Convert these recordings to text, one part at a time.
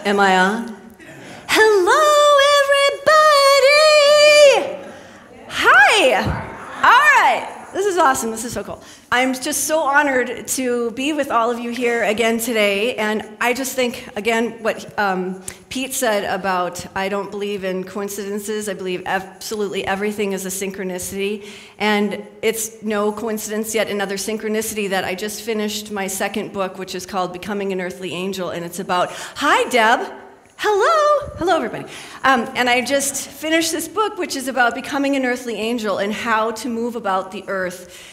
Am I on? Hello, everybody! Hi! All right. This is awesome. This is so cool. I'm just so honored to be with all of you here again today. And I just think, again, what Pete said about I don't believe in coincidences. I believe absolutely everything is a synchronicity. And it's no coincidence yet another synchronicity that I just finished my second book, which is called Becoming an Earthly Angel. And it's about, hi, Deb. Hello. Hello, everybody. And I just finished this book, which is about becoming an earthly angel and how to move about the earth,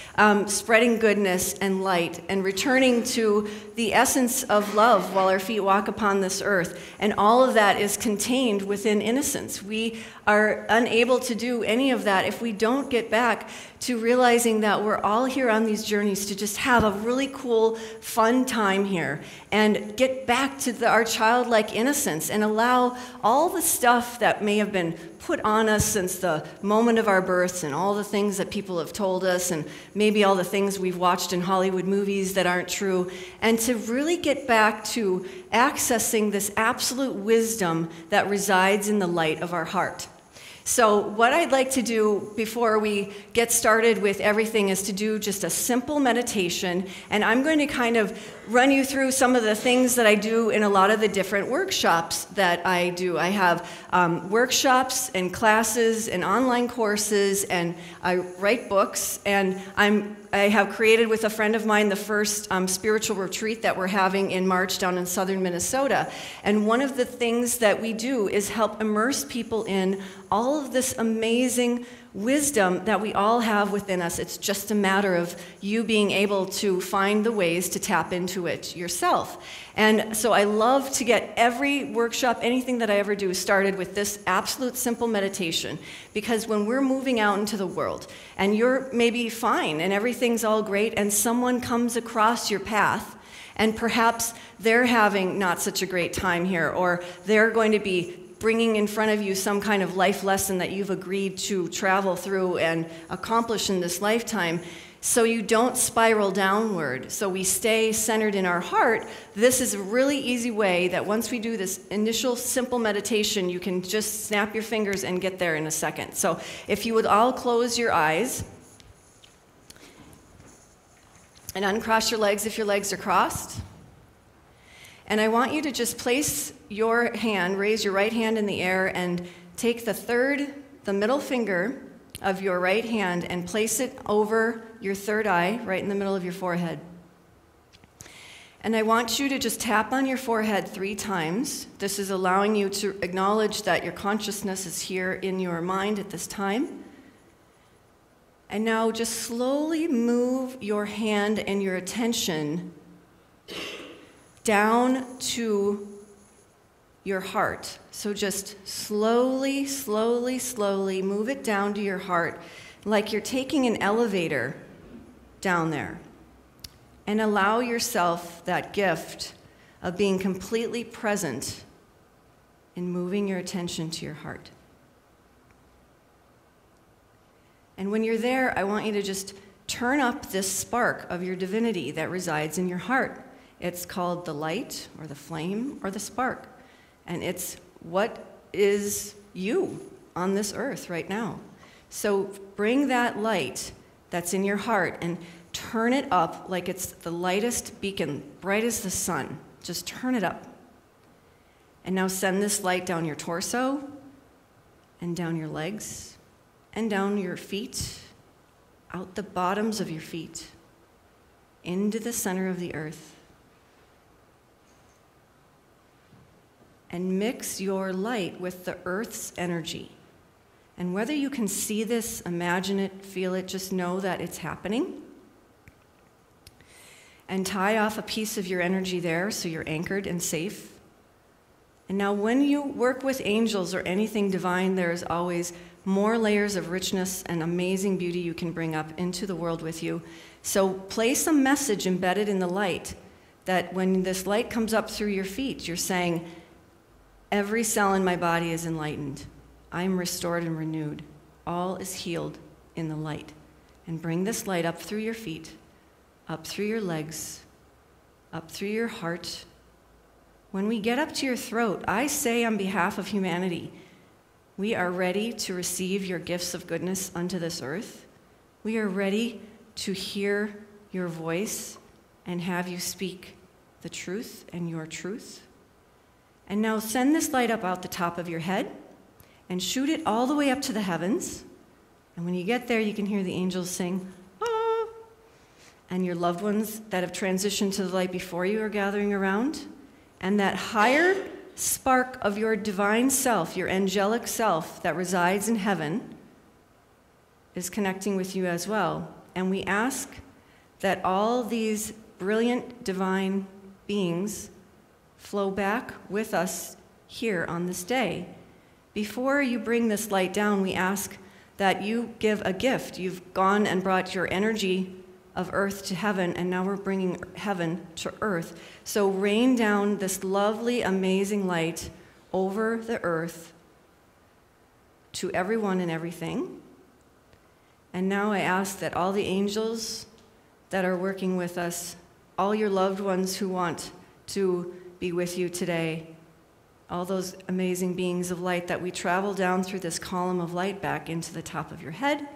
spreading goodness and light and returning to the essence of love while our feet walk upon this earth. And all of that is contained within innocence. We are unable to do any of that if we don't get back to realizing that we're all here on these journeys to just have a really cool, fun time here and get back to our childlike innocence and allow all the stuff that may have been put on us since the moment of our births and all the things that people have told us and maybe all the things we've watched in Hollywood movies that aren't true, and to really get back to accessing this absolute wisdom that resides in the light of our heart. So what I'd like to do before we get started with everything is to do just a simple meditation, and I'm going to kind of run you through some of the things that I do in a lot of the different workshops that I do. I have workshops and classes and online courses, and I write books, and I have created with a friend of mine the first spiritual retreat that we're having in March down in southern Minnesota. And one of the things that we do is help immerse people in all of this amazing wisdom that we all have within us. It's just a matter of you being able to find the ways to tap into it yourself. And so I love to get every workshop, anything that I ever do, started with this absolute simple meditation. Because when we're moving out into the world, and you're maybe fine, and everything's all great, and someone comes across your path, and perhaps they're having not such a great time here, or they're going to be bringing in front of you some kind of life lesson that you've agreed to travel through and accomplish in this lifetime, so you don't spiral downward, so we stay centered in our heart. This is a really easy way that once we do this initial simple meditation, you can just snap your fingers and get there in a second. So if you would all close your eyes and uncross your legs if your legs are crossed. And I want you to just place your hand, raise your right hand in the air, and take the middle finger of your right hand and place it over your third eye, right in the middle of your forehead. And I want you to just tap on your forehead 3 times. This is allowing you to acknowledge that your consciousness is here in your mind at this time. And now just slowly move your hand and your attention down to your heart. So just slowly, slowly, slowly move it down to your heart like you're taking an elevator down there. And allow yourself that gift of being completely present in moving your attention to your heart. And when you're there, I want you to just turn up this spark of your divinity that resides in your heart. It's called the light, or the flame, or the spark. And it's what is you on this earth right now. So bring that light that's in your heart and turn it up like it's the lightest beacon, bright as the sun. Just turn it up. And now send this light down your torso, and down your legs, and down your feet, out the bottoms of your feet, into the center of the earth. And mix your light with the earth's energy. And whether you can see this, imagine it, feel it, just know that it's happening. And tie off a piece of your energy there so you're anchored and safe. And now when you work with angels or anything divine, there's always more layers of richness and amazing beauty you can bring up into the world with you. So place a message embedded in the light that when this light comes up through your feet, you're saying, every cell in my body is enlightened. I am restored and renewed. All is healed in the light. And bring this light up through your feet up through your legs, up through your heart. When we get up to your throat, I say on behalf of humanity, we are ready to receive your gifts of goodness unto this earth. We are ready to hear your voice and have you speak the truth and your truth. And now send this light up out the top of your head and shoot it all the way up to the heavens. And when you get there, you can hear the angels sing, ah, and your loved ones that have transitioned to the light before you are gathering around. And that higher spark of your divine self, your angelic self that resides in heaven, is connecting with you as well. And we ask that all these brilliant divine beings flow back with us here on this day. Before you bring this light down, we ask that you give a gift. You've gone and brought your energy of earth to heaven, and now we're bringing heaven to earth. So rain down this lovely, amazing light over the earth to everyone and everything. And now I ask that all the angels that are working with us, all your loved ones who want to be with you today, all those amazing beings of light, that we travel down through this column of light back into the top of your head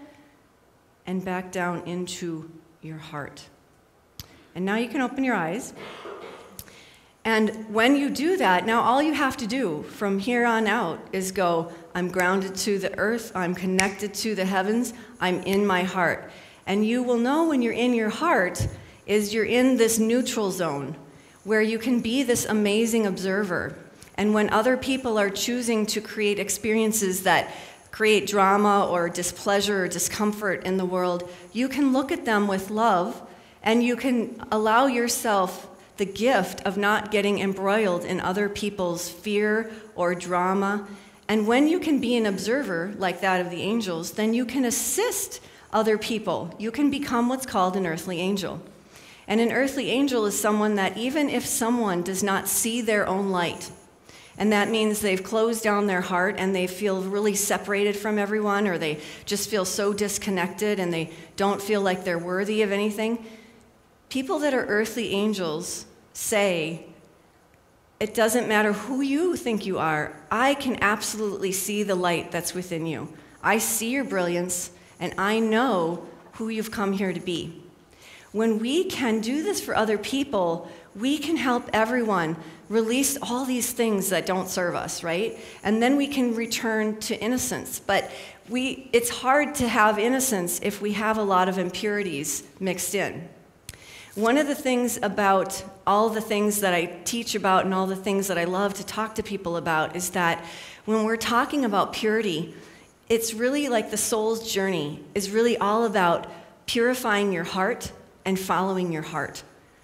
and back down into your heart. And now you can open your eyes. And when you do that, now all you have to do from here on out is go, I'm grounded to the earth, I'm connected to the heavens, I'm in my heart. And you will know when you're in your heart is you're in this neutral zone where you can be this amazing observer. And when other people are choosing to create experiences that create drama or displeasure or discomfort in the world, you can look at them with love, and you can allow yourself the gift of not getting embroiled in other people's fear or drama. And when you can be an observer like that of the angels, then you can assist other people. You can become what's called an earthly angel. And an earthly angel is someone that even if someone does not see their own light, and that means they've closed down their heart and they feel really separated from everyone, or they just feel so disconnected and they don't feel like they're worthy of anything. People that are earthly angels say, it doesn't matter who you think you are, I can absolutely see the light that's within you. I see your brilliance and I know who you've come here to be. When we can do this for other people, we can help everyone release all these things that don't serve us, right? And then we can return to innocence. But it's hard to have innocence if we have a lot of impurities mixed in. One of the things about all the things that I teach about and all the things that I love to talk to people about is that when we're talking about purity, it's really like the soul's journey is really all about purifying your heart and following your heart.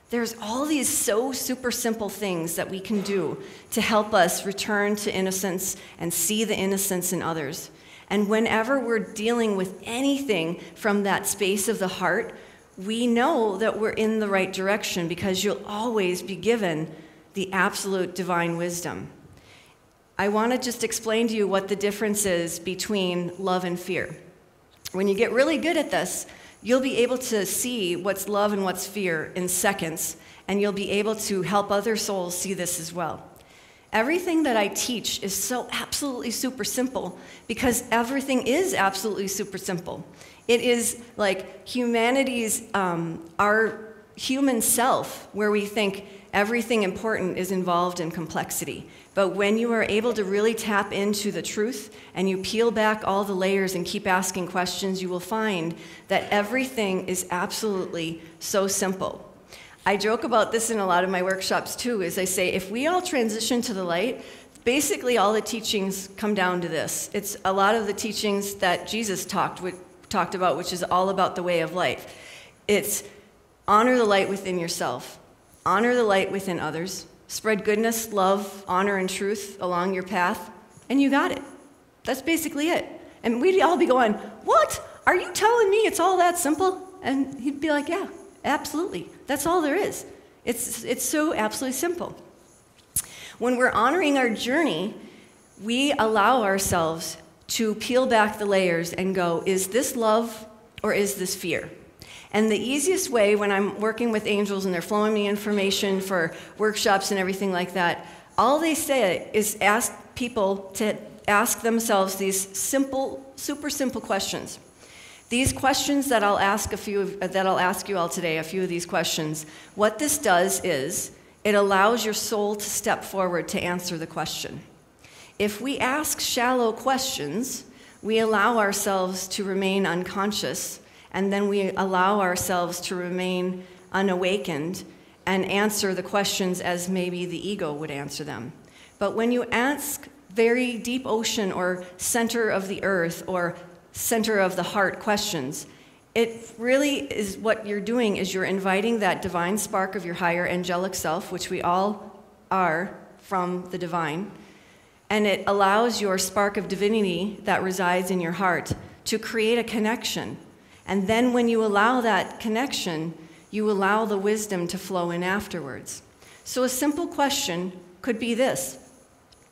There's all these so super simple things that we can do to help us return to innocence and see the innocence in others. And whenever we're dealing with anything from that space of the heart, we know that we're in the right direction because you'll always be given the absolute divine wisdom. I want to just explain to you what the difference is between love and fear. When you get really good at this, you'll be able to see what's love and what's fear in seconds, and you'll be able to help other souls see this as well. Everything that I teach is so absolutely super simple because everything is absolutely super simple. It is like humanity's, our human self, where we think everything important is involved in complexity. But when you are able to really tap into the truth and you peel back all the layers and keep asking questions, you will find that everything is absolutely so simple. I joke about this in a lot of my workshops too, is I say, if we all transition to the light, basically all the teachings come down to this. It's a lot of the teachings that Jesus talked about, which is all about the way of life. It's honor the light within yourself, honor the light within others, spread goodness, love, honor, and truth along your path, and you got it. That's basically it. And we'd all be going, what? Are you telling me it's all that simple? And he'd be like, yeah, absolutely. That's all there is. It's so absolutely simple. When we're honoring our journey, we allow ourselves to peel back the layers and go, is this love or is this fear? And the easiest way when I'm working with angels and they're flowing me information for workshops and everything like that, all they say is ask people to ask themselves these simple, super simple questions. These questions that I'll ask you all today, a few of these questions, what this does is it allows your soul to step forward to answer the question. If we ask shallow questions, we allow ourselves to remain unconscious, and then we allow ourselves to remain unawakened and answer the questions as maybe the ego would answer them. But when you ask very deep ocean or center of the earth or center of the heart questions, it really is what you're doing is you're inviting that divine spark of your higher angelic self, which we all are from the divine, and it allows your spark of divinity that resides in your heart to create a connection. And then when you allow that connection, you allow the wisdom to flow in afterwards. So a simple question could be this.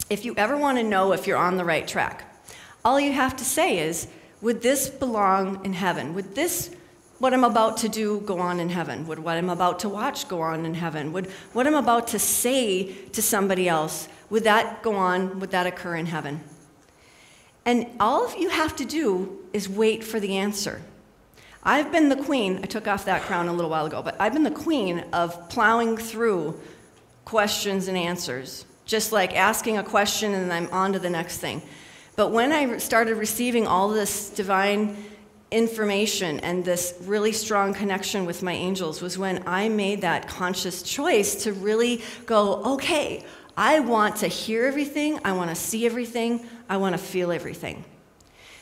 If you ever want to know if you're on the right track, all you have to say is, would this belong in heaven? Would this, what I'm about to do, go on in heaven? Would what I'm about to watch go on in heaven? Would what I'm about to say to somebody else, would that go on, would that occur in heaven? And all you have to do is wait for the answer. I've been the queen, I took off that crown a little while ago, but I've been the queen of plowing through questions and answers, just like asking a question and I'm on to the next thing. But when I started receiving all this divine information and this really strong connection with my angels was when I made that conscious choice to really go, okay, I want to hear everything, I want to see everything, I want to feel everything.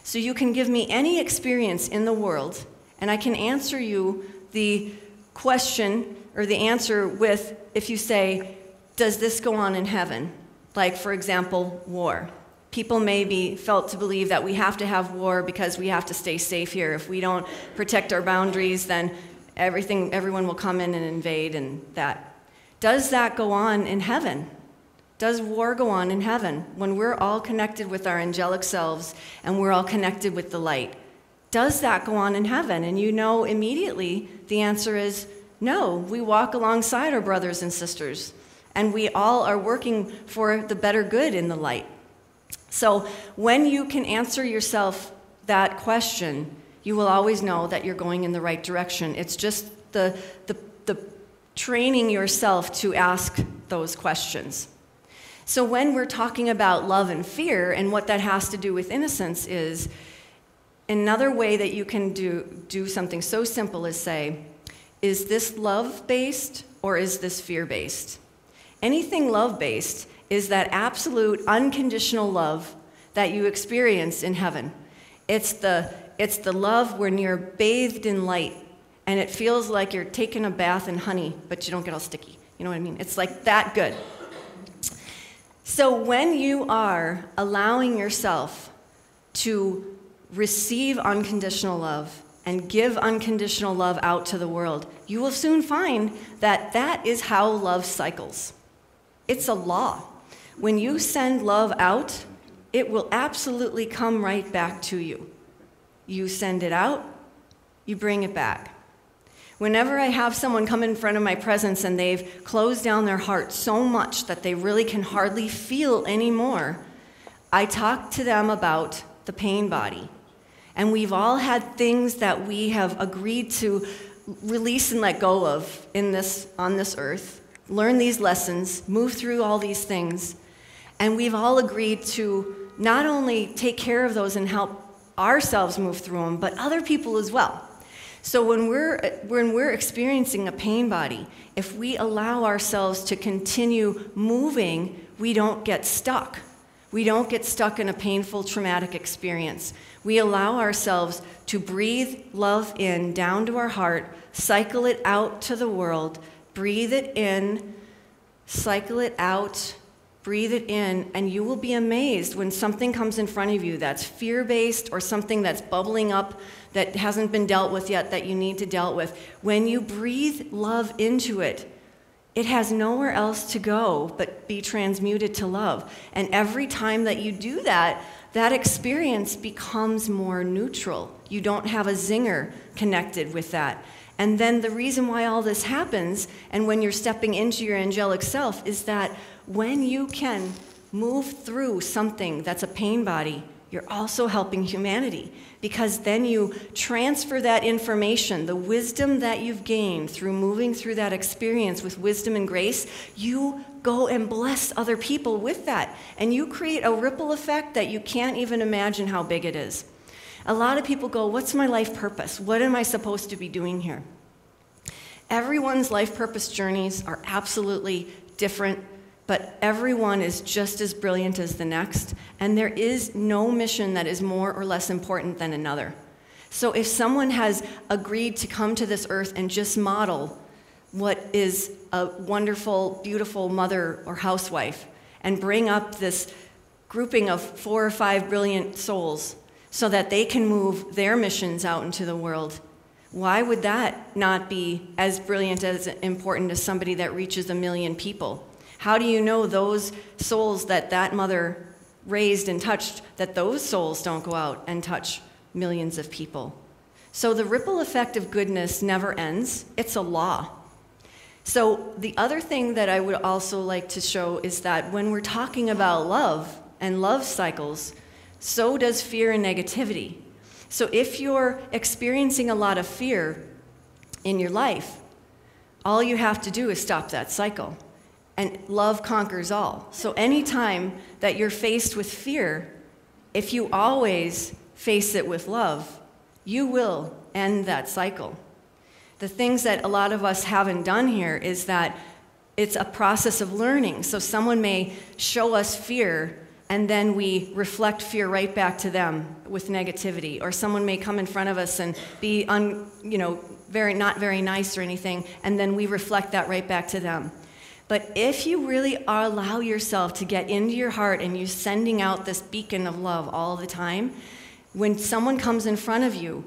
So you can give me any experience in the world, and I can answer you the question or the answer with, if you say, does this go on in heaven? Like, for example, war. People may be felt to believe that we have to have war because we have to stay safe here. If we don't protect our boundaries, then everyone will come in and invade and that. Does that go on in heaven? Does war go on in heaven when we're all connected with our angelic selves and we're all connected with the light? Does that go on in heaven? And you know immediately the answer is no. We walk alongside our brothers and sisters, and we all are working for the better good in the light. So when you can answer yourself that question, you will always know that you're going in the right direction. It's just the training yourself to ask those questions. So when we're talking about love and fear and what that has to do with innocence is, another way that you can do something so simple as say, is this love-based or is this fear-based? Anything love-based is that absolute unconditional love that you experience in heaven. It's the love when you're bathed in light and it feels like you're taking a bath in honey, but you don't get all sticky. You know what I mean? It's like that good. So when you are allowing yourself to receive unconditional love and give unconditional love out to the world, you will soon find that that is how love cycles. It's a law. When you send love out, it will absolutely come right back to you. You send it out, you bring it back. Whenever I have someone come in front of my presence and they've closed down their heart so much that they really can hardly feel anymore, I talk to them about the pain body. And we've all had things that we have agreed to release and let go of on this earth, learn these lessons, move through all these things. And we've all agreed to not only take care of those and help ourselves move through them, but other people as well. So when we're experiencing a pain body, if we allow ourselves to continue moving, we don't get stuck. We don't get stuck in a painful, traumatic experience. We allow ourselves to breathe love in, down to our heart, cycle it out to the world, breathe it in, cycle it out, breathe it in, and you will be amazed when something comes in front of you that's fear-based or something that's bubbling up that hasn't been dealt with yet that you need to deal with. When you breathe love into it, it has nowhere else to go but be transmuted to love. And every time that you do that, that experience becomes more neutral. You don't have a zinger connected with that. And then the reason why all this happens, and when you're stepping into your angelic self, is that when you can move through something that's a pain body, you're also helping humanity, because then you transfer that information, the wisdom that you've gained through moving through that experience with wisdom and grace, you go and bless other people with that. And you create a ripple effect that you can't even imagine how big it is. A lot of people go, what's my life purpose? What am I supposed to be doing here? Everyone's life purpose journeys are absolutely different, but everyone is just as brilliant as the next, and there is no mission that is more or less important than another. So if someone has agreed to come to this earth and just model what is a wonderful, beautiful mother or housewife, and bring up this grouping of 4 or 5 brilliant souls so that they can move their missions out into the world, why would that not be as brilliant, as important as somebody that reaches 1 million people? How do you know those souls that that mother raised and touched, that those souls don't go out and touch millions of people? So the ripple effect of goodness never ends. It's a law. So the other thing that I would also like to show is that when we're talking about love and love cycles, so does fear and negativity. So if you're experiencing a lot of fear in your life, all you have to do is stop that cycle. And love conquers all. So anytime that you're faced with fear, if you always face it with love, you will end that cycle. The things that a lot of us haven't done here is that it's a process of learning. So someone may show us fear, and then we reflect fear right back to them with negativity. Or someone may come in front of us and be not very nice or anything, and then we reflect that right back to them. But if you really allow yourself to get into your heart and you're sending out this beacon of love all the time, when someone comes in front of you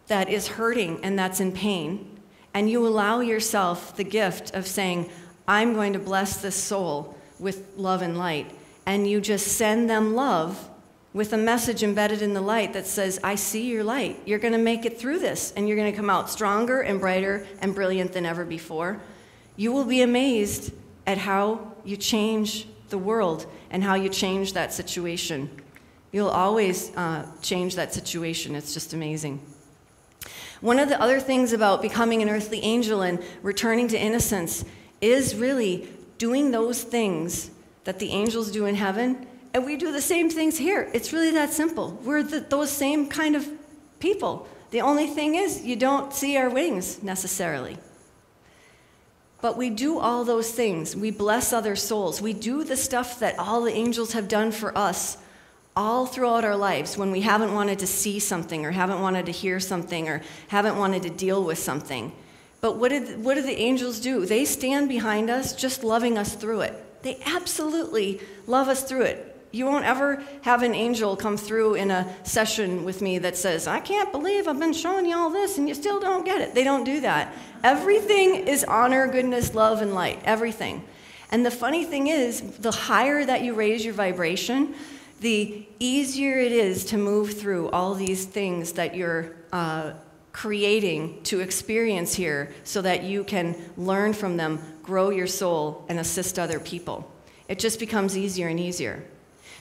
that is hurting and that's in pain, and you allow yourself the gift of saying, I'm going to bless this soul with love and light, and you just send them love with a message embedded in the light that says, I see your light. You're going to make it through this, and you're going to come out stronger and brighter and brilliant than ever before. You will be amazed at how you change the world and how you change that situation. You'll always change that situation. It's just amazing. One of the other things about becoming an earthly angel and returning to innocence is really doing those things that the angels do in heaven, and we do the same things here. It's really that simple. We're those same kind of people. The only thing is you don't see our wings necessarily. But we do all those things. We bless other souls. We do the stuff that all the angels have done for us all throughout our lives when we haven't wanted to see something or haven't wanted to hear something or haven't wanted to deal with something. But what do the angels do? They stand behind us just loving us through it. They absolutely love us through it. You won't ever have an angel come through in a session with me that says, I can't believe I've been showing you all this and you still don't get it. They don't do that. Everything is honor, goodness, love, and light. Everything. And the funny thing is, the higher that you raise your vibration, the easier it is to move through all these things that you're creating to experience here so that you can learn from them, grow your soul, and assist other people. It just becomes easier and easier.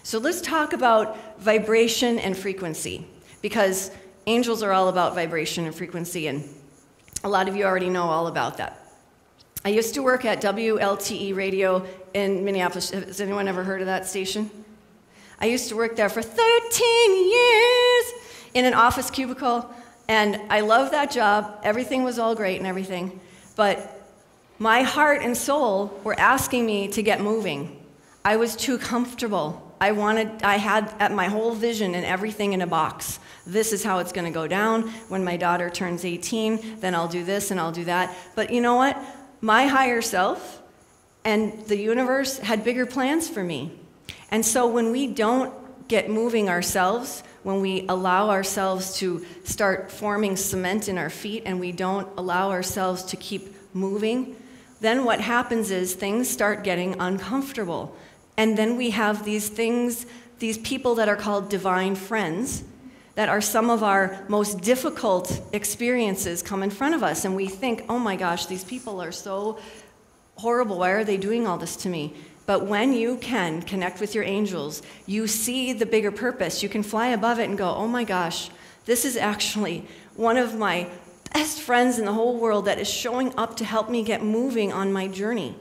So let's talk about vibration and frequency, because angels are all about vibration and frequency, and a lot of you already know all about that. I used to work at WLTE radio in Minneapolis. Has anyone ever heard of that station? I used to work there for 13 years in an office cubicle, and I loved that job. Everything was all great and everything, but my heart and soul were asking me to get moving. I was too comfortable. I had my whole vision and everything in a box. This is how it's going to go down. When my daughter turns 18, then I'll do this and I'll do that. But you know what? My higher self and the universe had bigger plans for me. And so when we don't get moving ourselves, when we allow ourselves to start forming cement in our feet and we don't allow ourselves to keep moving, then what happens is things start getting uncomfortable. And then we have these things, these people that are called divine friends, that are some of our most difficult experiences come in front of us, and we think, oh my gosh, these people are so horrible, why are they doing all this to me? But when you can connect with your angels, you see the bigger purpose. You can fly above it and go, oh my gosh, this is actually one of my best friends in the whole world that is showing up to help me get moving on my journey.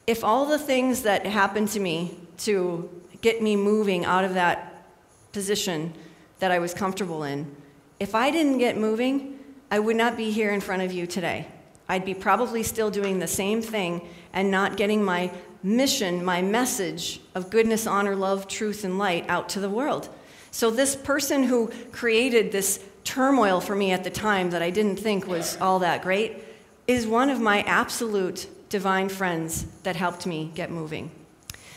If all the things that happened to me to get me moving out of that position that I was comfortable in, if I didn't get moving, I would not be here in front of you today. I'd be probably still doing the same thing and not getting my mission, my message of goodness, honor, love, truth, and light out to the world. So this person who created this turmoil for me at the time that I didn't think was all that great is one of my absolute divine friends that helped me get moving.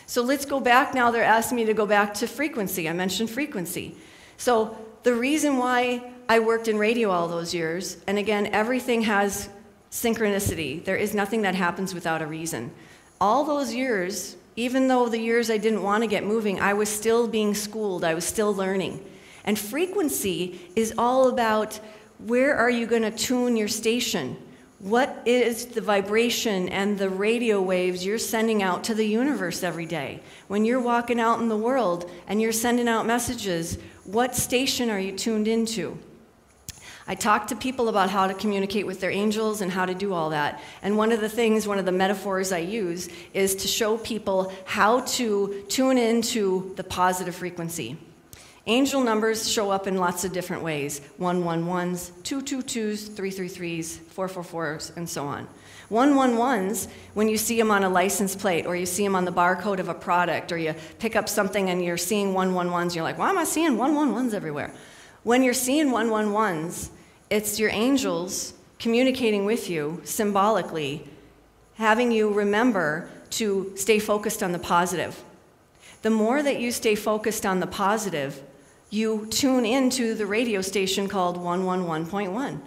So let's go back now. They're asking me to go back to frequency. I mentioned frequency. So the reason why I worked in radio all those years, and again, everything has synchronicity. There is nothing that happens without a reason. All those years, even though the years I didn't want to get moving, I was still being schooled. I was still learning. And frequency is all about where are you going to tune your station? What is the vibration and the radio waves you're sending out to the universe every day? When you're walking out in the world and you're sending out messages, what station are you tuned into? I talk to people about how to communicate with their angels and how to do all that. And one of the metaphors I use is to show people how to tune into the positive frequency. Angel numbers show up in lots of different ways. 111s, 222s, 333s, 444s, and so on. 111s, when you see them on a license plate or you see them on the barcode of a product or you pick up something and you're seeing 111s, you're like, why am I seeing 111s everywhere? When you're seeing 111s, it's your angels communicating with you symbolically, having you remember to stay focused on the positive. The more that you stay focused on the positive, you tune into the radio station called 111.1.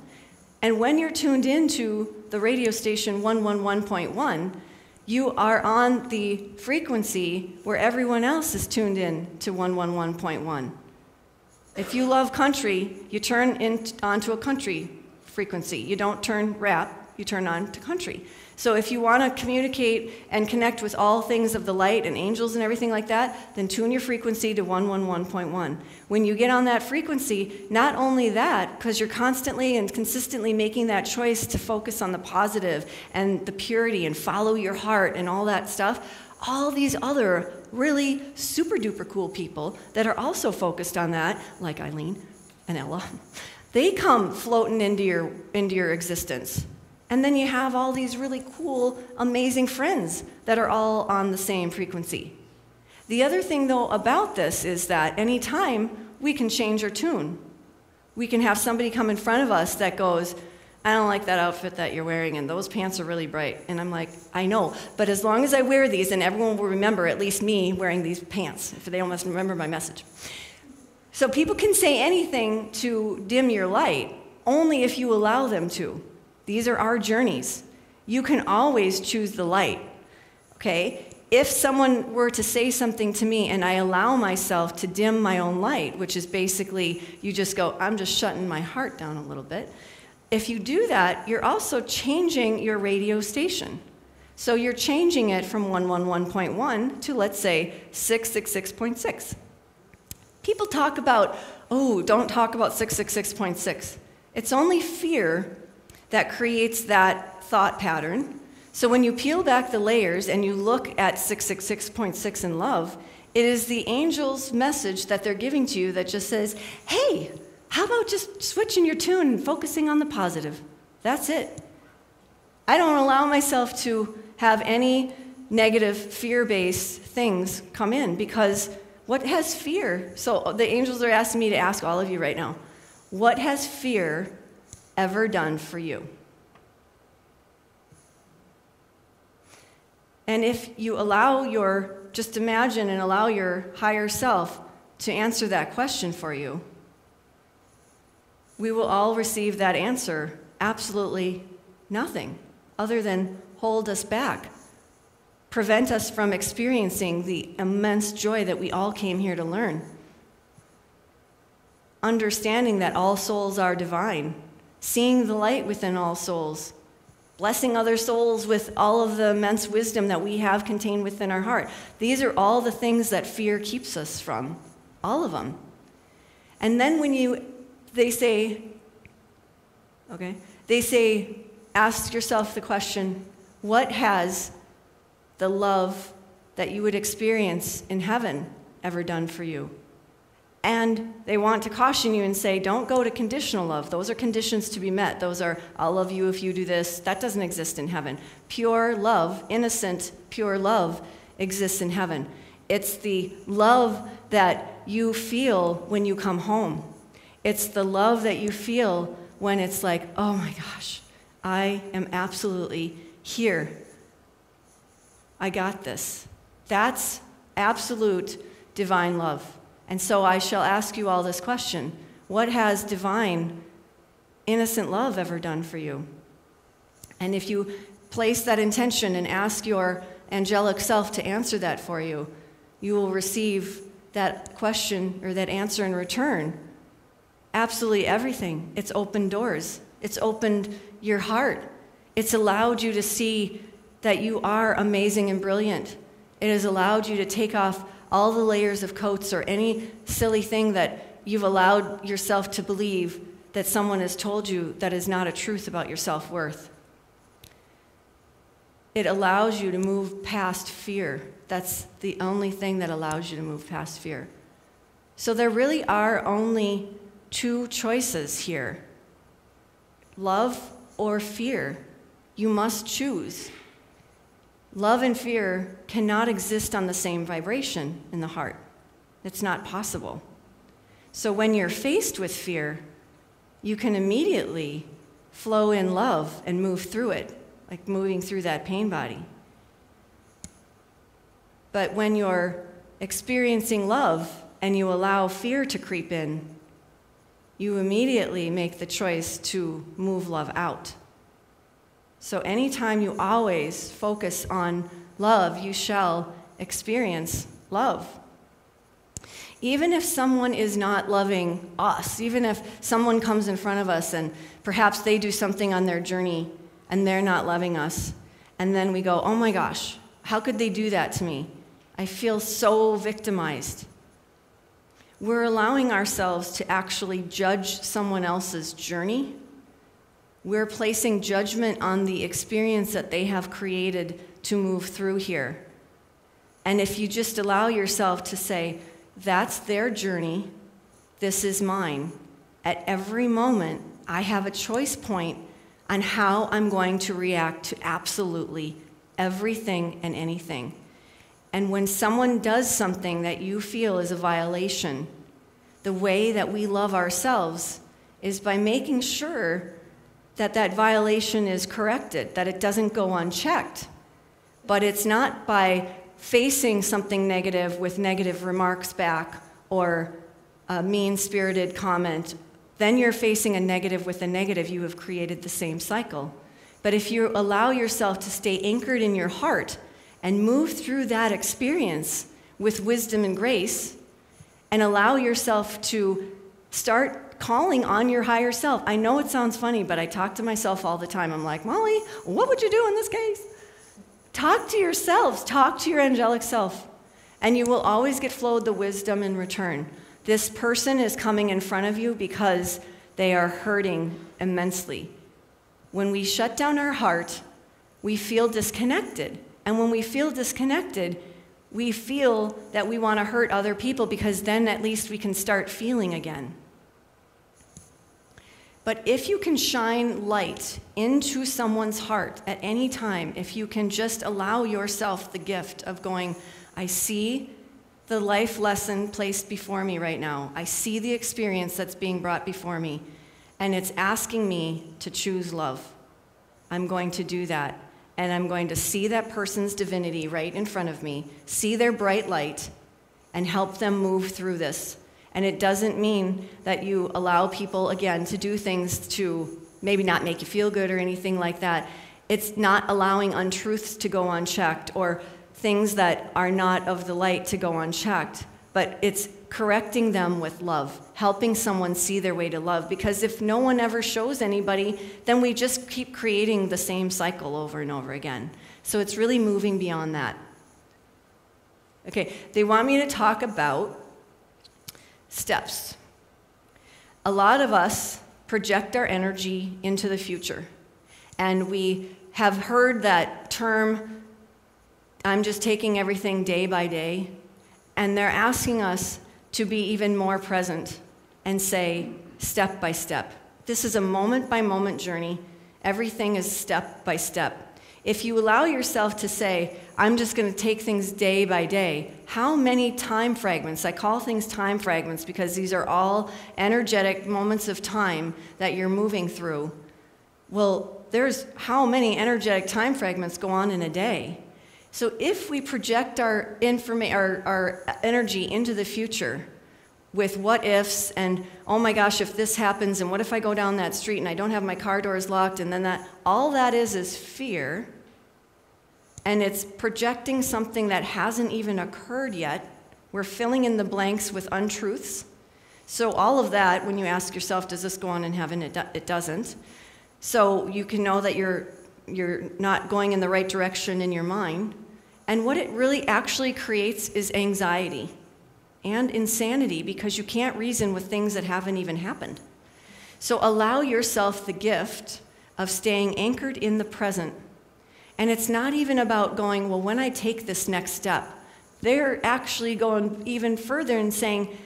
And when you're tuned into the radio station 111.1, you are on the frequency where everyone else is tuned in to 111.1. If you love country, you turn onto a country frequency. You don't turn rap, you turn on to country. So if you want to communicate and connect with all things of the light and angels and everything like that, then tune your frequency to 111.1. When you get on that frequency, not only that, because you're constantly and consistently making that choice to focus on the positive and the purity and follow your heart and all that stuff, all these other really super duper cool people that are also focused on that, like Eileen and Ella, they come floating into your existence. And then you have all these really cool, amazing friends that are all on the same frequency. The other thing, though, about this is that anytime we can change our tune. We can have somebody come in front of us that goes, I don't like that outfit that you're wearing, and those pants are really bright. And I'm like, I know, but as long as I wear these, and everyone will remember, at least me, wearing these pants, if they don't remember my message. So people can say anything to dim your light, only if you allow them to. These are our journeys. You can always choose the light, okay? If someone were to say something to me and I allow myself to dim my own light, which is basically you just go, I'm just shutting my heart down a little bit. If you do that, you're also changing your radio station. So you're changing it from 111.1 to, let's say, 666.6. People talk about, oh, don't talk about 666.6. It's only fear that creates that thought pattern. So when you peel back the layers and you look at 666.6 in love, it is the angel's message that they're giving to you that just says, hey, how about just switching your tune and focusing on the positive? That's it. I don't allow myself to have any negative fear-based things come in because what has fear? So the angels are asking me to ask all of you right now, what has fear ever done for you? And if you allow just imagine and allow your higher self to answer that question for you, we will all receive that answer, absolutely nothing, other than hold us back, prevent us from experiencing the immense joy that we all came here to learn. understanding that all souls are divine, seeing the light within all souls, blessing other souls with all of the immense wisdom that we have contained within our heart. These are all the things that fear keeps us from, all of them. And then they say, ask yourself the question, what has the love that you would experience in heaven ever done for you? And they want to caution you and say, don't go to conditional love. Those are conditions to be met. Those are, I'll love you if you do this. That doesn't exist in heaven. Pure love, innocent, pure love exists in heaven. It's the love that you feel when you come home. It's the love that you feel when it's like, oh my gosh, I am absolutely here. I got this. That's absolute divine love. And so I shall ask you all this question. What has divine, innocent love ever done for you? And if you place that intention and ask your angelic self to answer that for you, you will receive that question or that answer in return. Absolutely everything. It's opened doors. It's opened your heart. It's allowed you to see that you are amazing and brilliant. It has allowed you to take off all the layers of coats or any silly thing that you've allowed yourself to believe that someone has told you that is not a truth about your self-worth. It allows you to move past fear. That's the only thing that allows you to move past fear. So there really are only two choices here: love or fear. You must choose. Love and fear cannot exist on the same vibration in the heart. It's not possible. So when you're faced with fear, you can immediately flow in love and move through it, like moving through that pain body. But when you're experiencing love and you allow fear to creep in, you immediately make the choice to move love out. So anytime you always focus on love, you shall experience love. Even if someone is not loving us, even if someone comes in front of us and perhaps they do something on their journey and they're not loving us, and then we go, oh my gosh, how could they do that to me? I feel so victimized. We're allowing ourselves to actually judge someone else's journey. We're placing judgment on the experience that they have created to move through here. And if you just allow yourself to say, that's their journey, this is mine. At every moment, I have a choice point on how I'm going to react to absolutely everything and anything. And when someone does something that you feel is a violation, the way that we love ourselves is by making sure that that violation is corrected, that it doesn't go unchecked. But it's not by facing something negative with negative remarks back or a mean-spirited comment. Then you're facing a negative with a negative. You have created the same cycle. But if you allow yourself to stay anchored in your heart and move through that experience with wisdom and grace, and allow yourself to start calling on your higher self. I know it sounds funny, but I talk to myself all the time. I'm like, Molly, what would you do in this case? Talk to yourselves. Talk to your angelic self. And you will always get flowed the wisdom in return. This person is coming in front of you because they are hurting immensely. When we shut down our heart, we feel disconnected. And when we feel disconnected, we feel that we want to hurt other people because then at least we can start feeling again. But if you can shine light into someone's heart at any time, if you can just allow yourself the gift of going, I see the life lesson placed before me right now. I see the experience that's being brought before me, and it's asking me to choose love. I'm going to do that, and I'm going to see that person's divinity right in front of me, see their bright light, and help them move through this. And it doesn't mean that you allow people, again, to do things to maybe not make you feel good or anything like that. It's not allowing untruths to go unchecked or things that are not of the light to go unchecked. But it's correcting them with love, helping someone see their way to love. Because if no one ever shows anybody, then we just keep creating the same cycle over and over again. So it's really moving beyond that. Okay, they want me to talk about steps. A lot of us project our energy into the future. And we have heard that term, I'm just taking everything day by day. And they're asking us to be even more present and say, step by step. This is a moment-by-moment journey. Everything is step by step. If you allow yourself to say, I'm just going to take things day by day, how many time fragments, I call things time fragments because these are all energetic moments of time that you're moving through. Well, there's how many energetic time fragments go on in a day? So if we project our energy into the future with what ifs and, oh my gosh, if this happens, and what if I go down that street and I don't have my car doors locked, and then that, all that is fear, and it's projecting something that hasn't even occurred yet. We're filling in the blanks with untruths. So all of that, when you ask yourself, does this go on in heaven? It doesn't. So you can know that you're not going in the right direction in your mind. And what it really actually creates is anxiety and insanity, because you can't reason with things that haven't even happened. So allow yourself the gift of staying anchored in the present. And it's not even about going, well, when I take this next step, they're actually going even further and saying,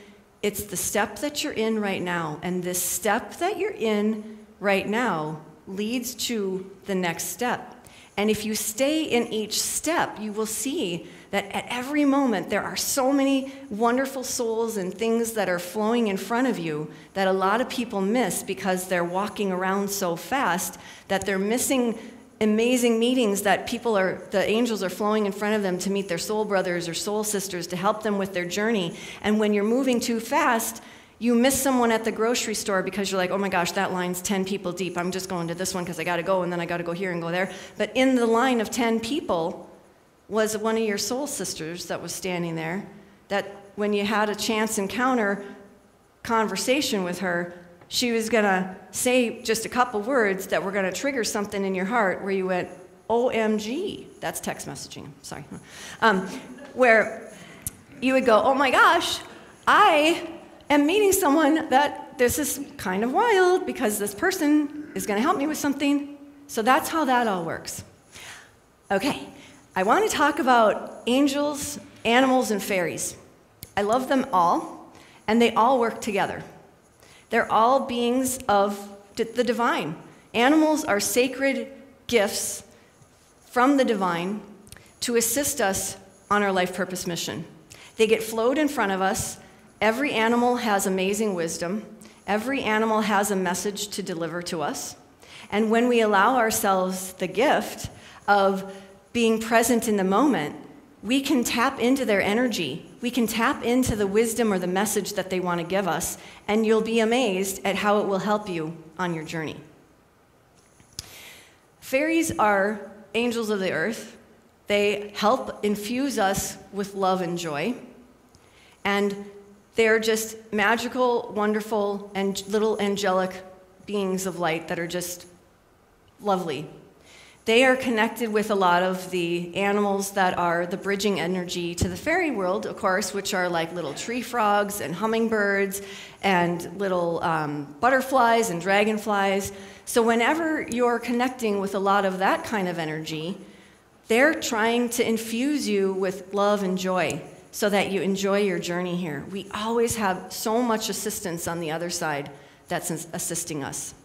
it's the step that you're in right now. And this step that you're in right now leads to the next step. And if you stay in each step, you will see that at every moment there are so many wonderful souls and things that are flowing in front of you that a lot of people miss because they're walking around so fast that they're missing amazing meetings that the angels are flowing in front of them to meet their soul brothers or soul sisters to help them with their journey. And when you're moving too fast, you miss someone at the grocery store because you're like, oh my gosh, that line's 10 people deep. I'm just going to this one because I got to go, and then I got to go here and go there. But in the line of 10 people was one of your soul sisters that was standing there, that when you had a chance encounter conversation with her, she was going to say just a couple words that were going to trigger something in your heart where you went, OMG. That's text messaging. Sorry. Where you would go, oh my gosh, I am meeting someone that this is kind of wild because this person is going to help me with something. So that's how that all works. Okay, I want to talk about angels, animals, and fairies. I love them all, and they all work together. They're all beings of the divine. Animals are sacred gifts from the divine to assist us on our life purpose mission. They get flowed in front of us. Every animal has amazing wisdom. Every animal has a message to deliver to us. And when we allow ourselves the gift of being present in the moment, we can tap into their energy. We can tap into the wisdom or the message that they want to give us, and you'll be amazed at how it will help you on your journey. Fairies are angels of the earth. They help infuse us with love and joy. And they're just magical, wonderful, and little angelic beings of light that are just lovely. They are connected with a lot of the animals that are the bridging energy to the fairy world, of course, which are like little tree frogs and hummingbirds and little butterflies and dragonflies. So whenever you're connecting with a lot of that kind of energy, they're trying to infuse you with love and joy so that you enjoy your journey here. We always have so much assistance on the other side that's assisting us.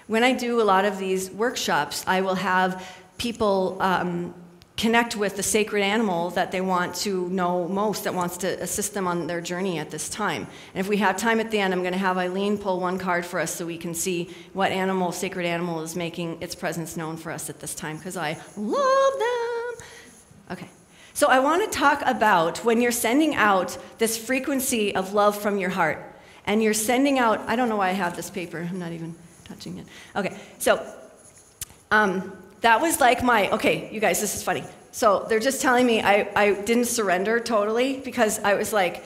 When I do a lot of these workshops, I will have people connect with the sacred animal that they want to know most, that wants to assist them on their journey at this time. And if we have time at the end, I'm going to have Eileen pull one card for us so we can see what animal, sacred animal, is making its presence known for us at this time, because I love them. Okay. So I want to talk about when you're sending out this frequency of love from your heart, and you're sending out, I don't know why I have this paper, I'm not even touching it. Okay, so that was like okay, you guys, this is funny. So they're just telling me I didn't surrender totally, because I was like,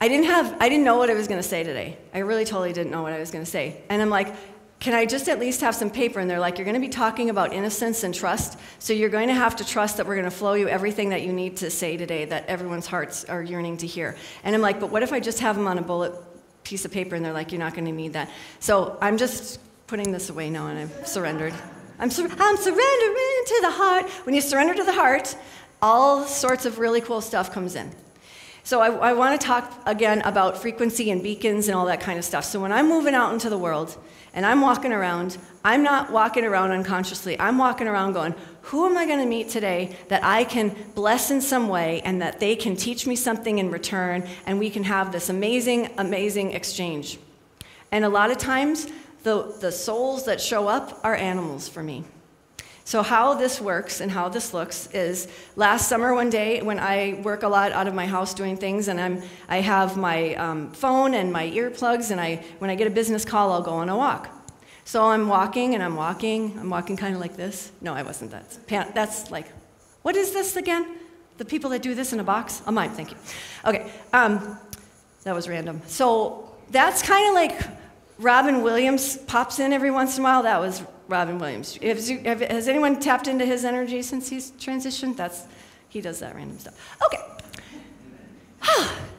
I didn't know what I was going to say today. I really totally didn't know what I was going to say. And I'm like, can I just at least have some paper? And they're like, you're going to be talking about innocence and trust, so you're going to have to trust that we're going to flow you everything that you need to say today that everyone's hearts are yearning to hear. And I'm like, but what if I just have them on a bullet piece of paper? And they're like, you're not going to need that. So I'm just putting this away now, and I've surrendered. I'm surrendering to the heart. When you surrender to the heart, all sorts of really cool stuff comes in. So I want to talk again about frequency and beacons and all that kind of stuff. So when I'm moving out into the world and I'm walking around, I'm not walking around unconsciously. I'm walking around going, who am I going to meet today that I can bless in some way and that they can teach me something in return, and we can have this amazing, amazing exchange. And a lot of times, the souls that show up are animals for me. So how this works and how this looks is, last summer one day when I work a lot out of my house doing things, and I have my phone and my earplugs, and when I get a business call, I'll go on a walk. So I'm walking, and I'm walking kind of like this. No, I wasn't. That's like, what is this again? The people that do this in a box? A mime, thank you. Okay, that was random. So that's kind of like Robin Williams pops in every once in a while. That was Robin Williams. Has anyone tapped into his energy since he's transitioned? He does that random stuff. Okay.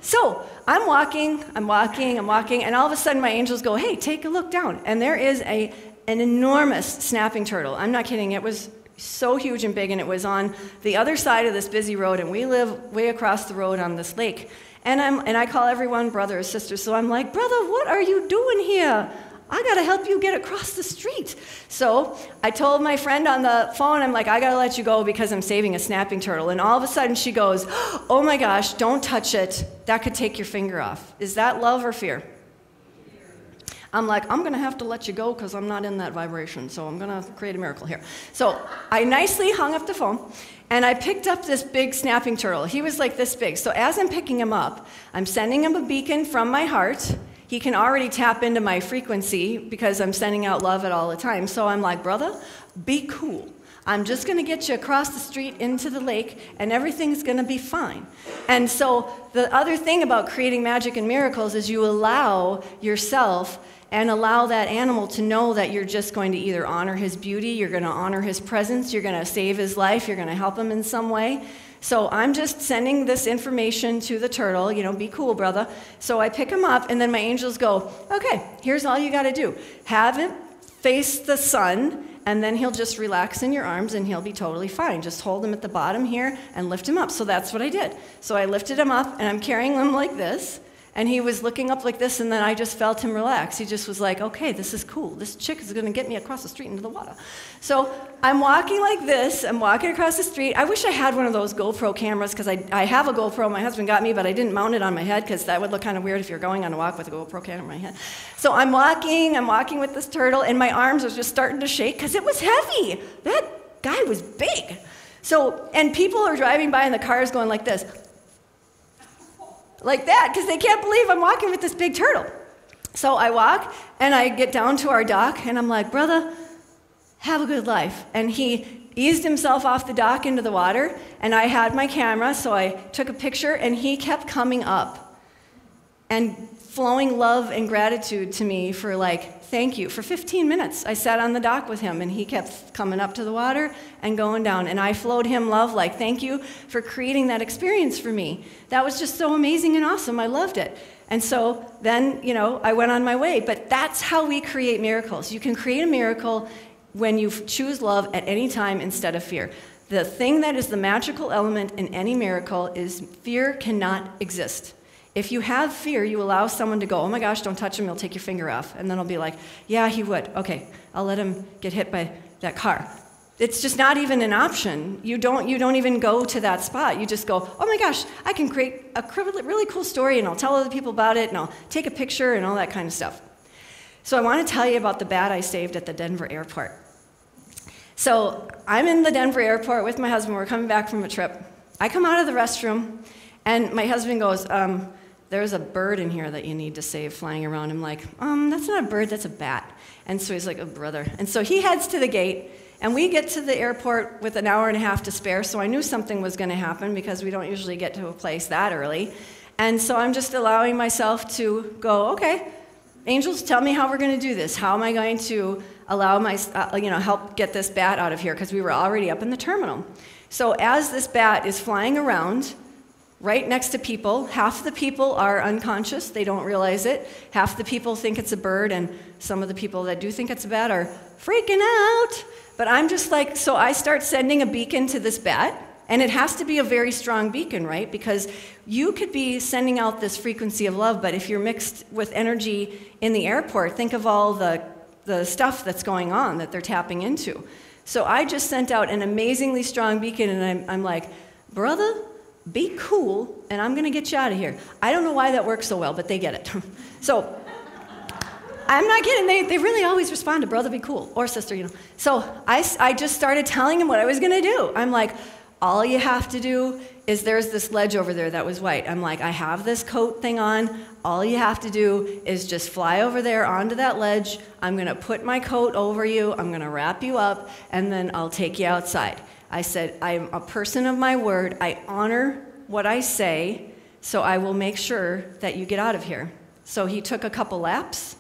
So I'm walking, and all of a sudden my angels go, hey, take a look down. And there is an enormous snapping turtle. I'm not kidding. It was so huge and big, and it was on the other side of this busy road, and we live way across the road on this lake. And I call everyone brother or sister, so I'm like, brother, what are you doing here? I got to help you get across the street. So I told my friend on the phone, I'm like, I got to let you go because I'm saving a snapping turtle. And all of a sudden she goes, oh my gosh, don't touch it. That could take your finger off. Is that love or fear? I'm like, I'm going to have to let you go because I'm not in that vibration, so I'm going to create a miracle here. So I nicely hung up the phone, and I picked up this big snapping turtle. He was like this big. So as I'm picking him up, I'm sending him a beacon from my heart. He can already tap into my frequency because I'm sending out love at all the time. So I'm like, brother, be cool. I'm just going to get you across the street into the lake, and everything's going to be fine. And so the other thing about creating magic and miracles is you allow yourself and allow that animal to know that you're just going to either honor his beauty, you're going to honor his presence, you're going to save his life, you're going to help him in some way. So I'm just sending this information to the turtle, be cool, brother. So I pick him up, and then my angels go, okay, here's all you got to do. Have him face the sun, and then he'll just relax in your arms, and he'll be totally fine. Just hold him at the bottom here and lift him up. So that's what I did. So I lifted him up, and I'm carrying him like this. And he was looking up like this, and then I just felt him relax. He just was like, okay, this is cool. This chick is going to get me across the street into the water. So I'm walking like this. I'm walking across the street. I wish I had one of those GoPro cameras, because I have a GoPro. My husband got me, but I didn't mount it on my head because that would look kind of weird if you're going on a walk with a GoPro camera on my head. So I'm walking with this turtle, and my arms are just starting to shake because it was heavy. That guy was big. So, and people are driving by in the cars going like this. Like that, because they can't believe I'm walking with this big turtle. So I walk, and I get down to our dock, and I'm like, brother, have a good life. And he eased himself off the dock into the water, and I had my camera, so I took a picture, and he kept coming up and flowing love and gratitude to me for thank you. For 15 minutes, I sat on the dock with him, and he kept coming up to the water and going down. And I flowed him love, thank you for creating that experience for me. That was just so amazing and awesome. I loved it. And so then, I went on my way. But that's how we create miracles. You can create a miracle when you choose love at any time instead of fear. The thing that is the magical element in any miracle is fear cannot exist. If you have fear, you allow someone to go, oh my gosh, don't touch him, he'll take your finger off. And then I'll be like, yeah, he would. Okay, I'll let him get hit by that car. It's just not even an option. You don't even go to that spot. You just go, oh my gosh, I can create a really cool story, and I'll tell other people about it, and I'll take a picture and all that kind of stuff. So I want to tell you about the bat I saved at the Denver airport. So I'm in the Denver airport with my husband. We're coming back from a trip. I come out of the restroom, and my husband goes, there's a bird in here that you need to save flying around. I'm like, that's not a bird, that's a bat. And so he's like, oh, brother. And so he heads to the gate, and we get to the airport with an hour and a half to spare, so I knew something was going to happen because we don't usually get to a place that early. And so I'm just allowing myself to go, okay, angels, tell me how we're going to do this. How am I going to allow help get this bat out of here? Because we were already up in the terminal. So as this bat is flying around right next to people, half the people are unconscious. They don't realize it. Half the people think it's a bird, and some of the people that do think it's a bat are freaking out. But I'm just like, so I start sending a beacon to this bat, and it has to be a very strong beacon, right? Because you could be sending out this frequency of love, but if you're mixed with energy in the airport, think of all the stuff that's going on that they're tapping into. So I just sent out an amazingly strong beacon, and I'm like, brother, be cool, and I'm going to get you out of here. I don't know why that works so well, but they get it. So I'm not kidding. They really always respond to brother, be cool, or sister, you know. So I just started telling him what I was going to do. I'm like, all you have to do is there's this ledge over there that was white. I'm like, I have this coat thing on. All you have to do is just fly over there onto that ledge. I'm going to put my coat over you. I'm going to wrap you up, and then I'll take you outside. I said, I'm a person of my word. I honor what I say, so I will make sure that you get out of here. So he took a couple laps,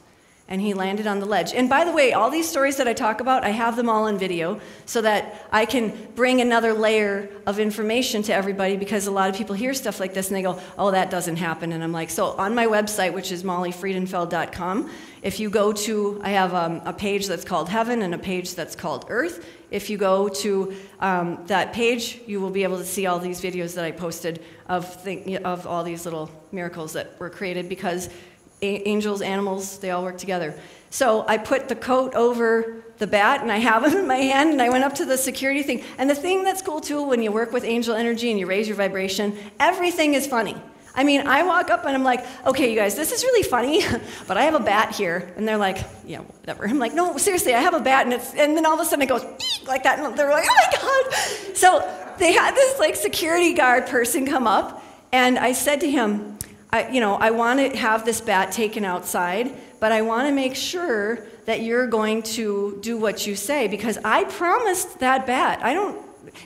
and he landed on the ledge. And by the way, all these stories that I talk about, I have them all on video so that I can bring another layer of information to everybody, because a lot of people hear stuff like this and they go, oh, that doesn't happen. And I'm like, so on my website, which is mollyfriedenfeld.com, if you go to, I have a page that's called Heaven and a page that's called Earth. If you go to that page, you will be able to see all these videos that I posted of all these little miracles that were created, because angels, animals, they all work together. So I put the coat over the bat, and I have him in my hand, and I went up to the security thing. And the thing that's cool, too, when you work with angel energy and you raise your vibration, everything is funny. I mean, I walk up, and I'm like, okay, you guys, this is really funny, but I have a bat here. And they're like, yeah, whatever. I'm like, no, seriously, I have a bat, and then all of a sudden it goes like that, and they're like, oh, my God. So they had this, like, security guard person come up, and I said to him, I want to have this bat taken outside, but I want to make sure that you're going to do what you say, because I promised that bat.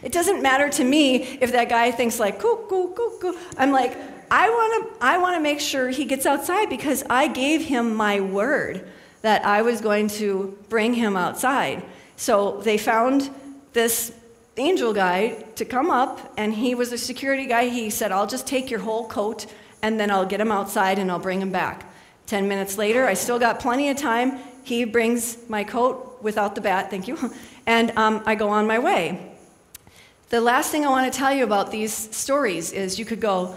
It doesn't matter to me if that guy thinks like, cool, cool, cool, cool. I'm like, I want to make sure he gets outside, because I gave him my word that I was going to bring him outside. So they found this angel guy to come up, and he was a security guy. He said, I'll just take your whole coat, and then I'll get him outside and I'll bring him back. 10 minutes later, I still got plenty of time. He brings my coat without the bat, thank you, and I go on my way. The last thing I want to tell you about these stories is you could go,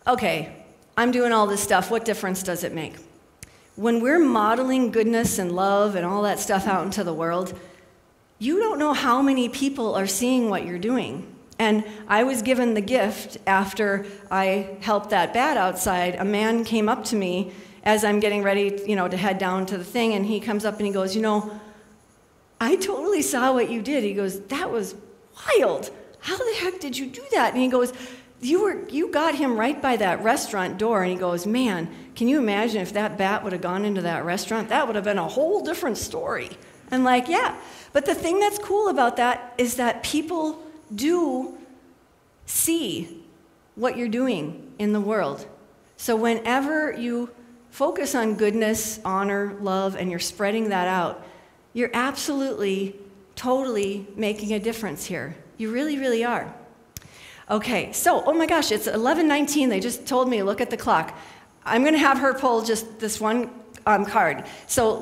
okay, I'm doing all this stuff, what difference does it make? When we're modeling goodness and love and all that stuff out into the world, you don't know how many people are seeing what you're doing. And I was given the gift after I helped that bat outside. A man came up to me as I'm getting ready, to head down to the thing, and he comes up and he goes, I totally saw what you did. He goes, that was wild. How the heck did you do that? And he goes, you got him right by that restaurant door. And he goes, man, can you imagine if that bat would have gone into that restaurant? That would have been a whole different story. I'm like, yeah. But the thing that's cool about that is that people do see what you're doing in the world. So whenever you focus on goodness, honor, love, and you're spreading that out, you're absolutely, totally making a difference here. You really, really are. Okay, so, oh my gosh, it's 11:19. They just told me to look at the clock. I'm going to have her pull just this one card. So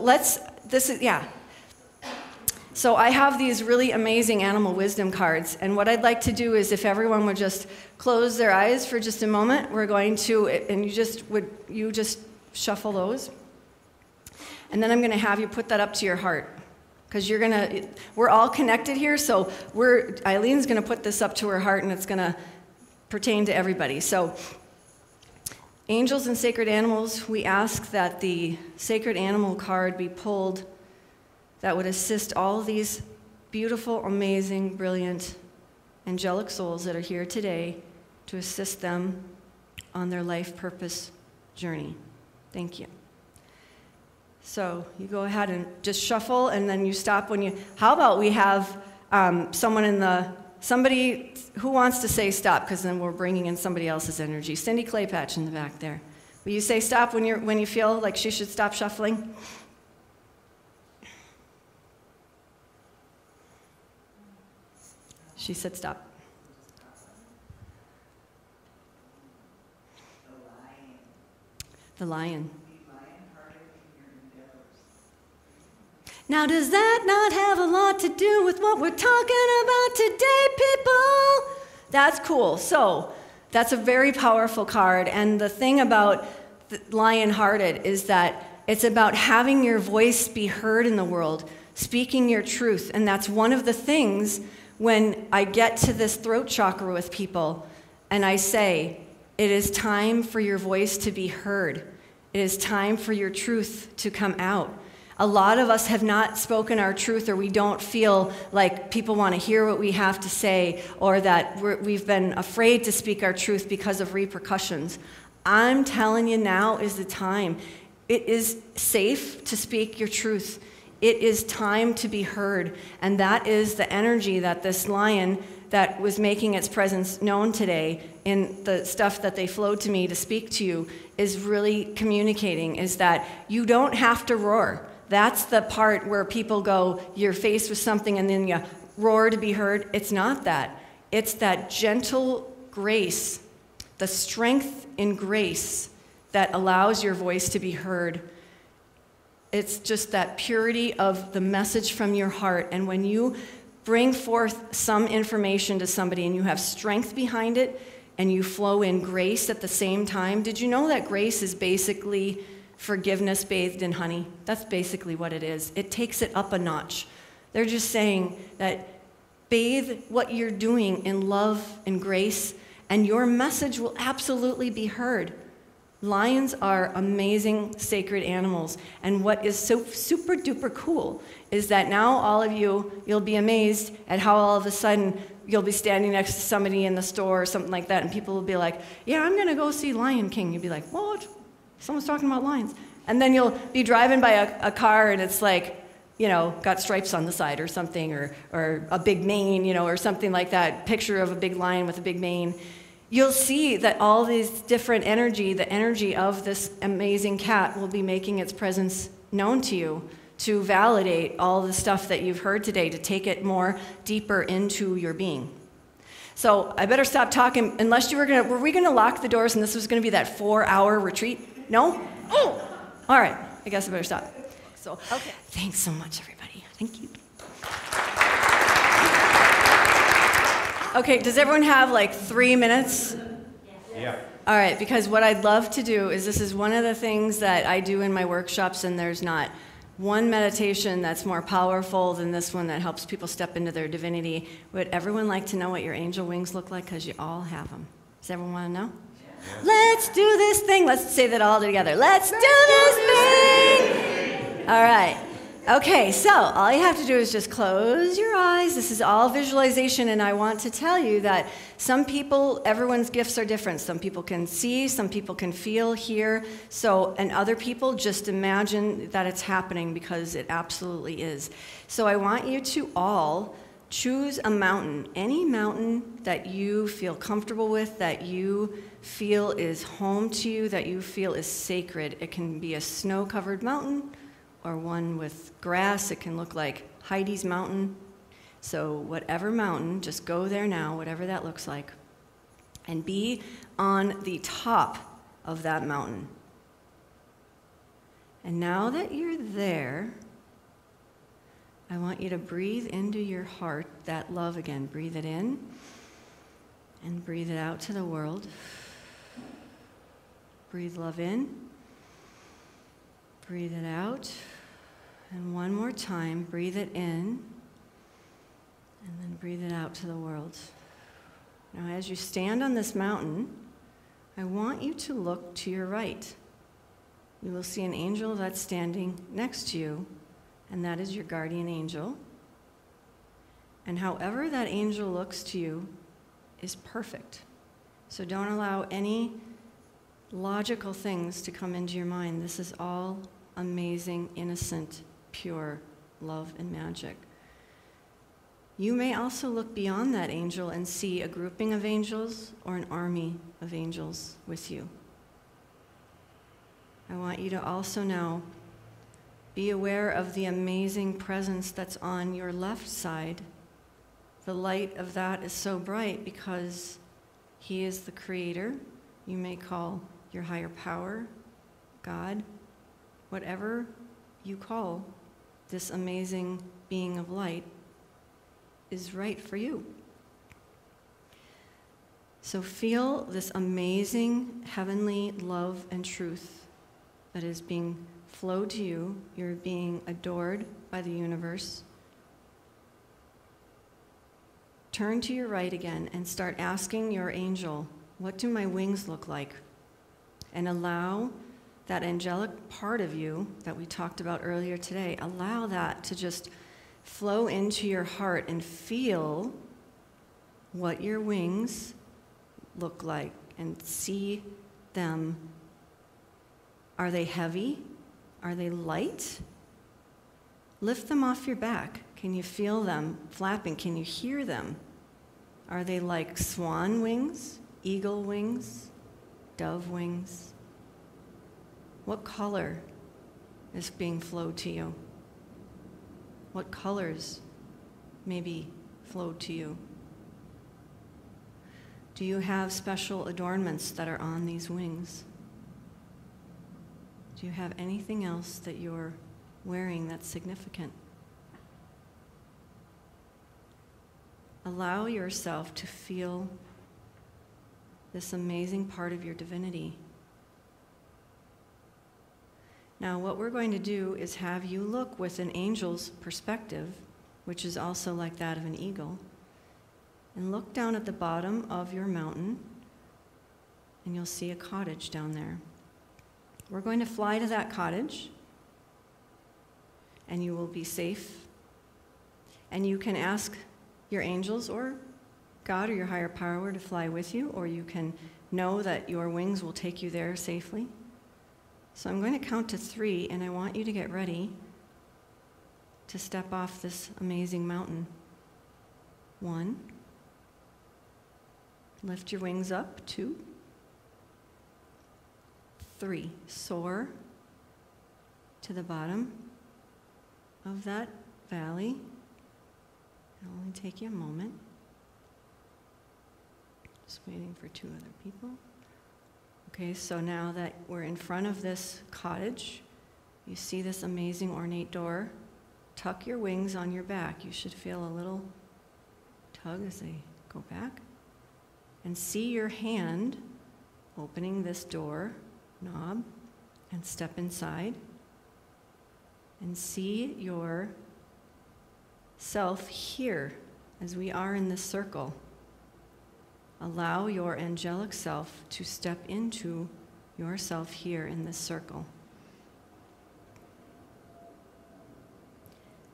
So I have these really amazing animal wisdom cards, and what I'd like to do is if everyone would just close their eyes for just a moment, we're going to, and you just shuffle those, and then I'm going to have you put that up to your heart, because we're all connected here, so Eileen's going to put this up to her heart, and it's going to pertain to everybody. So angels and sacred animals, we ask that the sacred animal card be pulled that would assist all these beautiful, amazing, brilliant, angelic souls that are here today to assist them on their life purpose journey. Thank you. So you go ahead and just shuffle, and then you stop when you, how about we have someone in the Somebody who wants to say stop, because then we're bringing in somebody else's energy. Cindy Claypatch in the back there. Will you say stop when you feel like she should stop shuffling? She said stop. The lion. Now, does that not have a lot to do with what we're talking about today, people? That's cool. So, that's a very powerful card. And the thing about the lion-hearted is that it's about having your voice be heard in the world, speaking your truth. And that's one of the things when I get to this throat chakra with people and I say, it is time for your voice to be heard. It is time for your truth to come out. A lot of us have not spoken our truth, or we don't feel like people want to hear what we have to say, or that we've been afraid to speak our truth because of repercussions. I'm telling you, now is the time. It is safe to speak your truth. It is time to be heard. And that is the energy that this lion that was making its presence known today in the stuff that they flowed to me to speak to you is really communicating, is that you don't have to roar. That's the part where people go, you're faced with something and then you roar to be heard. It's not that. It's that gentle grace, the strength in grace that allows your voice to be heard. It's just that purity of the message from your heart. And when you bring forth some information to somebody and you have strength behind it and you flow in grace at the same time, did you know that grace is basically forgiveness bathed in honey? That's basically what it is. It takes it up a notch. They're just saying that bathe what you're doing in love and grace, and your message will absolutely be heard. Lions are amazing, sacred animals. And what is so super duper cool is that now all of you'll be amazed at how all of a sudden you'll be standing next to somebody in the store or something like that, and people will be like, yeah, I'm going to go see Lion King. You'll be like, what? Someone's talking about lions. And then you'll be driving by a car and it's like, got stripes on the side or something, or a big mane, or something like that, picture of a big lion with a big mane. You'll see that all these different energy, the energy of this amazing cat will be making its presence known to you to validate all the stuff that you've heard today, to take it more deeper into your being. So I better stop talking, unless were we gonna lock the doors and this was gonna be that 4-hour retreat? No? Oh! All right, I guess I better stop. So, okay. Thanks so much, everybody. Thank you. Okay, does everyone have like 3 minutes? Yeah. All right, because what I'd love to do is, this is one of the things that I do in my workshops, and there's not one meditation that's more powerful than this one that helps people step into their divinity. Would everyone like to know what your angel wings look like? Because you all have them. Does everyone want to know? Yeah. Let's do this thing. Let's say that all together. Let's do this thing. All right. Okay, so all you have to do is just close your eyes. This is all visualization, and I want to tell you that some people, everyone's gifts are different. Some people can see, some people can feel, hear, and other people just imagine that it's happening, because it absolutely is. So I want you to all choose a mountain, any mountain that you feel comfortable with, that you feel is home to you, that you feel is sacred. It can be a snow-covered mountain, or one with grass. It can look like Heidi's mountain. So whatever mountain, just go there now, whatever that looks like, and be on the top of that mountain. And now that you're there, I want you to breathe into your heart that love again. Breathe it in and breathe it out to the world. Breathe love in. Breathe it out. And one more time, breathe it in. And then breathe it out to the world. Now, as you stand on this mountain, I want you to look to your right. You will see an angel that's standing next to you, and that is your guardian angel. And however that angel looks to you is perfect. So don't allow any logical things to come into your mind. This is all amazing, innocent, pure love and magic. You may also look beyond that angel and see a grouping of angels or an army of angels with you. I want you to also now be aware of the amazing presence that's on your left side. The light of that is so bright because he is the creator. You may call your higher power, God, whatever you call this amazing being of light is right for you. So feel this amazing heavenly love and truth that is being flowed to you. You're being adored by the universe. Turn to your right again and start asking your angel, what do my wings look like? And allow that angelic part of you that we talked about earlier today, allow that to just flow into your heart and feel what your wings look like and see them. Are they heavy? Are they light? Lift them off your back. Can you feel them flapping? Can you hear them? Are they like swan wings, eagle wings, dove wings? What color is being flowed to you? What colors maybe flowed to you? Do you have special adornments that are on these wings? Do you have anything else that you're wearing that's significant? Allow yourself to feel this amazing part of your divinity. Now, what we're going to do is have you look with an angel's perspective, which is also like that of an eagle, and look down at the bottom of your mountain, and you'll see a cottage down there. We're going to fly to that cottage, and you will be safe. And you can ask your angels or God or your higher power to fly with you, or you can know that your wings will take you there safely. So I'm going to count to 3, and I want you to get ready to step off this amazing mountain. 1. Lift your wings up. 2. 3. Soar to the bottom of that valley. It'll only take you a moment. Just waiting for 2 other people. Okay, so now that we're in front of this cottage, you see this amazing ornate door. Tuck your wings on your back. You should feel a little tug as they go back. And see your hand opening this door knob and step inside. And see your self here as we are in this circle. Allow your angelic self to step into yourself here in this circle.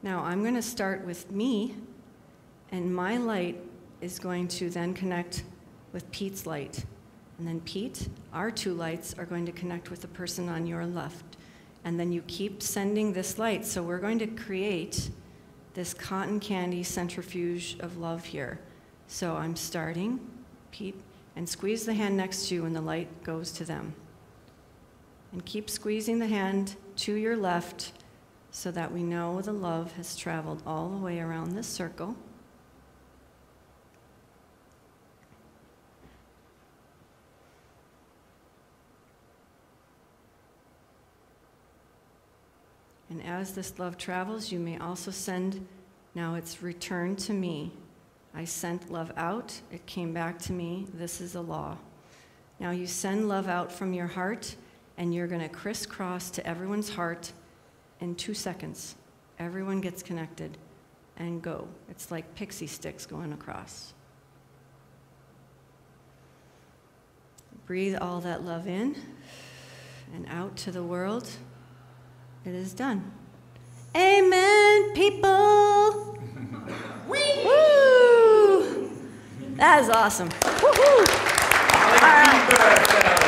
Now, I'm going to start with me, and my light is going to then connect with Pete's light. And then Pete, our 2 lights are going to connect with the person on your left. And then you keep sending this light. So we're going to create this cotton candy centrifuge of love here. So I'm starting, Pete, and squeeze the hand next to you when the light goes to them. And keep squeezing the hand to your left so that we know the love has traveled all the way around this circle. And as this love travels, you may also send, now it's returned to me. I sent love out, it came back to me. This is a law. Now you send love out from your heart, and you're going to crisscross to everyone's heart in 2 seconds. Everyone gets connected, and go. It's like pixie sticks going across. Breathe all that love in and out to the world. It is done. Amen, people. Woo! That is awesome. Woo-hoo! All right.